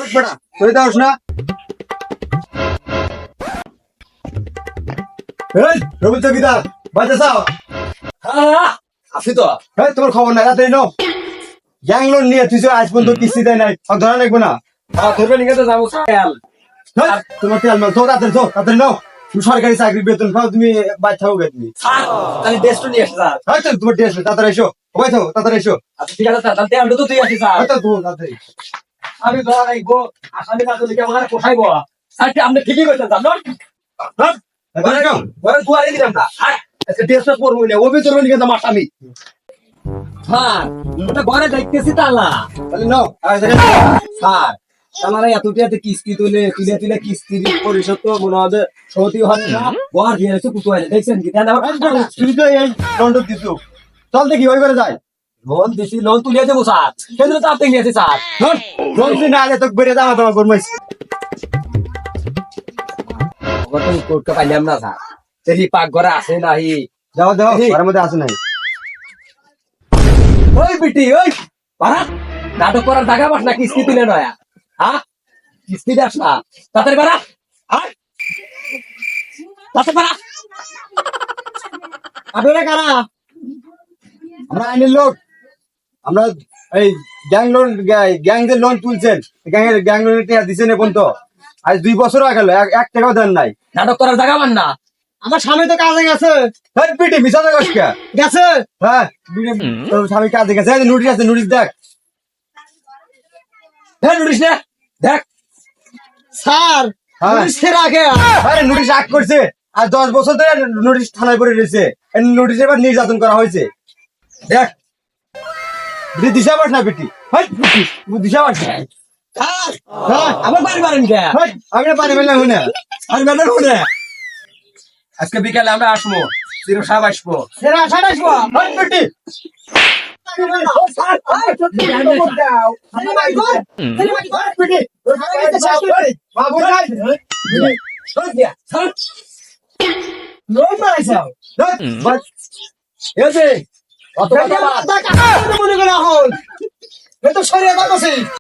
বেটা তুই দাওস না এই রবি চকিদার বাজে যাও আছি তো এই তোমার খবর নাই রাতে নাও গ্যাং লোন নিয়ে তুই যে আজ পর্যন্ত কিস্তি দেয় নাই আর ধরা লাগবে না ধরবে নিকে তো যাবো খেয়াল এই, তোমার তেল মাল তো রাতে নাও তুমি সরকারি চাকরি বেতন খাও তুমি বাচ্চা হোক তুমি তাহলে দেশটা নিয়ে আসে স্যার হয়তো তোমার ড্রেস তাড়াতাড়ি এসো সবাই থাকো তাড়াতাড়ি এসো আচ্ছা ঠিক আছে স্যার তাহলে তেলটা তো তুই আসি স্যার হয়তো তুমি তাড়াতাড়ি আমি ধরা রাখবো আসামি না তুই আমার কোথায়বো স্যার আপনি ঠিকই কইছেন স্যার নট তাড়াতাড়ি যাও। ঘরে দুয়ারে দিলাম না আজকে ড্রেসটা পরবো না ওবে চলবে না আমার স্বামী স্যার ওটা ঘরে দেখতেছি তালা তাহলে নাও আর দেখেন স্যার আমার এতটাতে কিস্তি তুলে কিস্তি পরিশোধ তো মনে হবে সহতি হবে না ঘর দিয়ে এসে কুতু হয় দেখছেন কি তাহলে আমার তুই তো এই লন্ডন দিছু চল দেখি ওই করে যাই লোন দিছি লোন তুলিয়ে দেবো স্যার সেজন্য তো আপনি নিয়েছি স্যার শোন রমজি না আলে তো বেড়ে দাও তোমার গরমাইছ গতম কোর্টকে পাইলাম না স্যার সেই পাক ঘরে আসে নাই যাও ঘরের মধ্যে আসে নাই ওই বিটি ওই পারা নাটক করার জায়গা পাস না কিস্তি তুলে নয়া হ্যাঁ কিস্তি দাস না তাড়াতাড়ি পারা আয় তাড়াতাড়ি পারা আপনারা কারা আমরা আইনের লোক আমরা এই গ্যাং যে লোন তুলছেন গ্যাং লোনের টাকা দিচ্ছেন এখন তো আজ 2 বছর হয়ে গেল এক টাকাও দেন নাই নাটক করার জায়গা পান না আমার স্বামী তো কাজে গেছে পিটি মিশাতে গেছে হ্যাঁ তোর স্বামী কাজে গেছে নোটিশ আছে নোটিশ দেখ হ্যাঁ নোটিস না দেখ স্যার নোটিশের আগে আরে নোটিশ আগ করছে আর 10 বছর ধরে নোটিশ থানায় পড়ে রয়েছে নোটিশ এবার নির্যাতন করা হয়েছে দেখ দিশা পাস না পিটি দিশা পাস আমার বাড়ি বাড়েন কে আমি পারি মেলা হুনে আর ম্যাডাম শুনে আজকে বিকালে আমরা আসবো জিরো সাহেব আসবো সেরা আশাটা আসবো পিটি বাবু নাই লোক মারাইছাও এই যে অত কথা মনে করে এখন এ তো সরিয়ে দাও